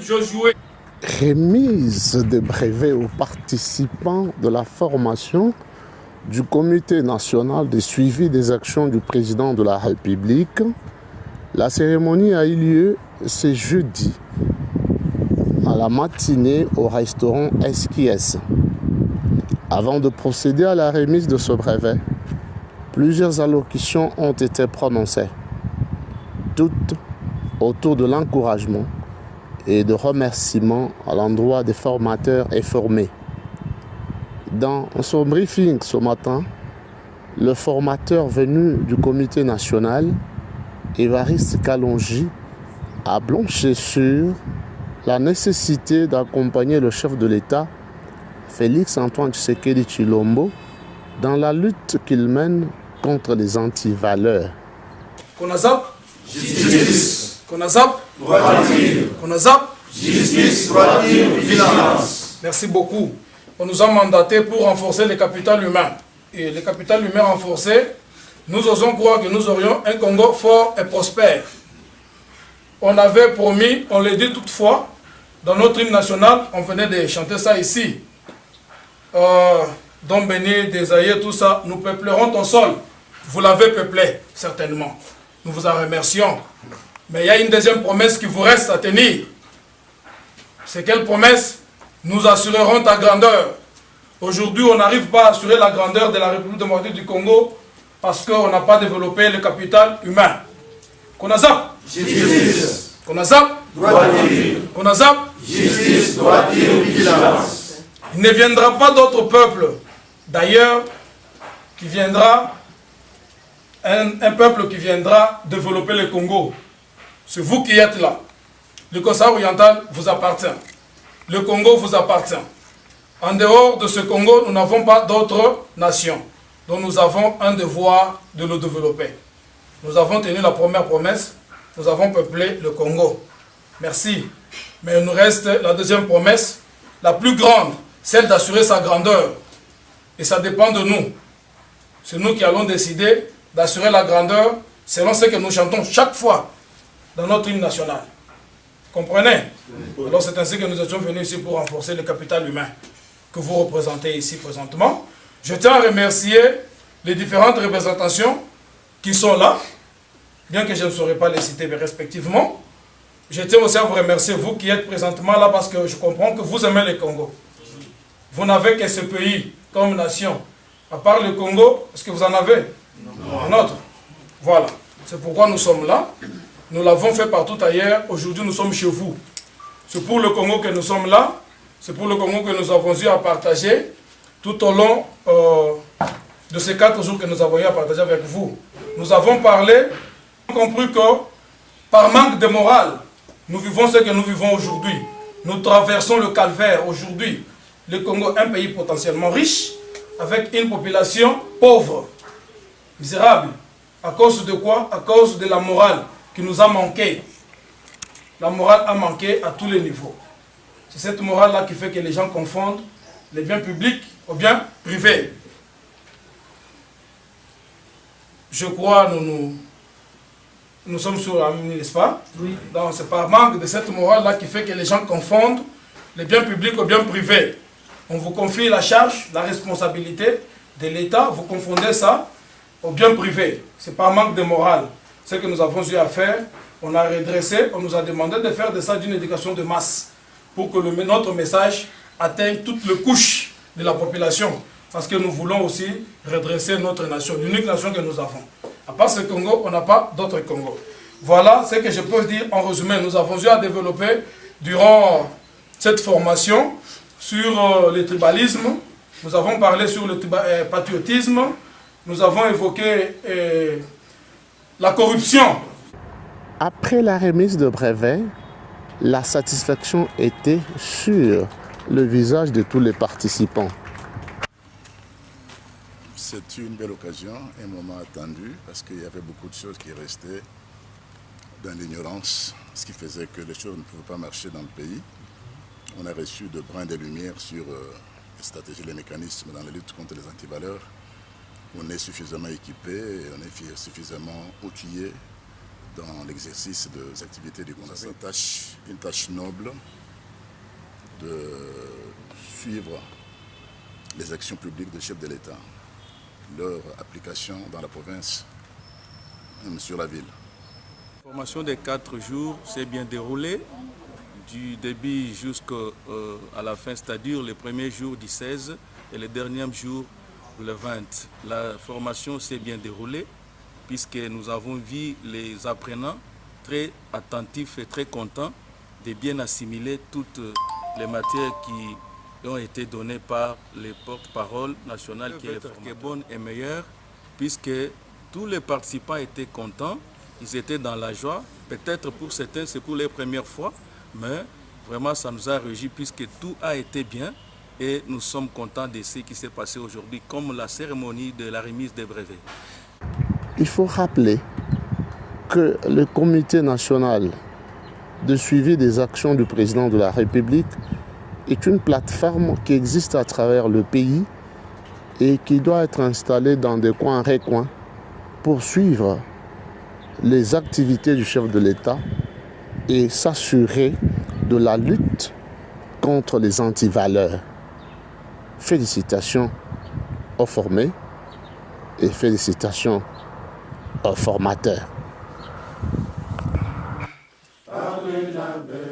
Josué. Remise de brevets aux participants de la formation du Comité national de suivi des actions du président de la République. La cérémonie a eu lieu ce jeudi à la matinée au restaurant SQS. Avant de procéder à la remise de ce brevet, plusieurs allocutions ont été prononcées, toutes autour de l'encouragement et de remerciements à l'endroit des formateurs et formés. Dans son briefing ce matin, le formateur venu du comité national, Évariste Kalonji, a blanchi sur la nécessité d'accompagner le chef de l'État, Félix-Antoine Tshisekedi Tshilombo, dans la lutte qu'il mène contre les antivaleurs. Konazap, justice. Konazap, droiture. Konazap, Justice, droiture, vigilance. Merci beaucoup. On nous a mandaté pour renforcer le capital humain. Et le capital humain renforcé, nous osons croire que nous aurions un Congo fort et prospère. On avait promis, on le dit toutefois, dans notre hymne national, on venait de chanter ça ici. Don Béni, Desailly, tout ça, nous peuplerons ton sol. Vous l'avez peuplé, certainement. Nous vous en remercions. Mais il y a une deuxième promesse qui vous reste à tenir. C'est quelle promesse? Nous assurerons ta grandeur. Aujourd'hui, on n'arrive pas à assurer la grandeur de la République démocratique du Congo parce qu'on n'a pas développé le capital humain. Konazap, Justice. Konazap, Droiture. Konazap, Justice, droiture, vigilance. il ne viendra pas d'autre peuple, d'ailleurs, qui viendra, un peuple qui viendra développer le Congo. C'est vous qui êtes là. Le Conseil oriental vous appartient. Le Congo vous appartient. En dehors de ce Congo, nous n'avons pas d'autres nations. Donc nous avons un devoir de le développer. Nous avons tenu la première promesse. Nous avons peuplé le Congo. Merci. Mais il nous reste la deuxième promesse, la plus grande, celle d'assurer sa grandeur. Et ça dépend de nous. C'est nous qui allons décider d'assurer la grandeur selon ce que nous chantons chaque fois dans notre hymne national. Comprenez? Alors c'est ainsi que nous étions venus ici pour renforcer le capital humain que vous représentez ici présentement. Je tiens à remercier les différentes représentations qui sont là, bien que je ne saurais pas les citer respectivement. Je tiens aussi à vous remercier, vous qui êtes présentement là, parce que je comprends que vous aimez le Congo. Vous n'avez que ce pays comme nation. À part le Congo, est-ce que vous en avez? Non. Un autre. Voilà. C'est pourquoi nous sommes là. Nous l'avons fait partout ailleurs. Aujourd'hui, nous sommes chez vous. C'est pour le Congo que nous sommes là. C'est pour le Congo que nous avons eu à partager tout au long de ces 4 jours que nous avons eu à partager avec vous. Nous avons parlé, compris que par manque de morale, nous vivons ce que nous vivons aujourd'hui. Nous traversons le calvaire aujourd'hui. Le Congo, un pays potentiellement riche, avec une population pauvre, misérable. À cause de quoi? À cause de la morale qui nous a manqué. La morale a manqué à tous les niveaux. C'est cette morale-là qui fait que les gens confondent les biens publics aux biens privés. Je crois, nous sommes sur la même, n'est-ce pas? Oui. Donc c'est par manque de cette morale-là qui fait que les gens confondent les biens publics aux biens privés. On vous confie la charge, la responsabilité de l'État, vous confondez ça aux biens privés. C'est par manque de morale. Ce que nous avons eu à faire, on a redressé, on nous a demandé de faire de ça d'une éducation de masse pour que notre message atteigne toutes les couches de la population. Parce que nous voulons aussi redresser notre nation, l'unique nation que nous avons. À part ce Congo, on n'a pas d'autre Congo. Voilà ce que je peux dire en résumé. Nous avons eu à développer durant cette formation sur le tribalisme. Nous avons parlé sur le patriotisme. Nous avons évoqué la corruption. Après la remise de brevet, la satisfaction était sur le visage de tous les participants. C'est une belle occasion, un moment attendu, parce qu'il y avait beaucoup de choses qui restaient dans l'ignorance, ce qui faisait que les choses ne pouvaient pas marcher dans le pays. On a reçu de brins de lumière sur les stratégies, les mécanismes dans la lutte contre les antivaleurs. On est suffisamment équipé, on est suffisamment outillé dans l'exercice des activités du Conseil. C'est une tâche noble de suivre les actions publiques du chef de l'État, leur application dans la province, même sur la ville. La formation des 4 jours s'est bien déroulée, du début jusqu'à la fin, c'est-à-dire le premier jour du 16 et le dernier jour le 20. La formation s'est bien déroulée puisque nous avons vu les apprenants très attentifs et très contents de bien assimiler toutes les matières qui ont été données par les porte-parole nationales qui est bonne et meilleure puisque tous les participants étaient contents, ils étaient dans la joie. Peut-être pour certains c'est pour les premières fois, mais vraiment ça nous a réjouis puisque tout a été bien et nous sommes contents de ce qui s'est passé aujourd'hui comme la cérémonie de la remise des brevets. Il faut rappeler que le Comité national de suivi des actions du président de la République est une plateforme qui existe à travers le pays et qui doit être installée dans des coins recoins pour suivre les activités du chef de l'État et s'assurer de la lutte contre les antivaleurs. Félicitations aux formés et félicitations aux formateurs. Amen, amen.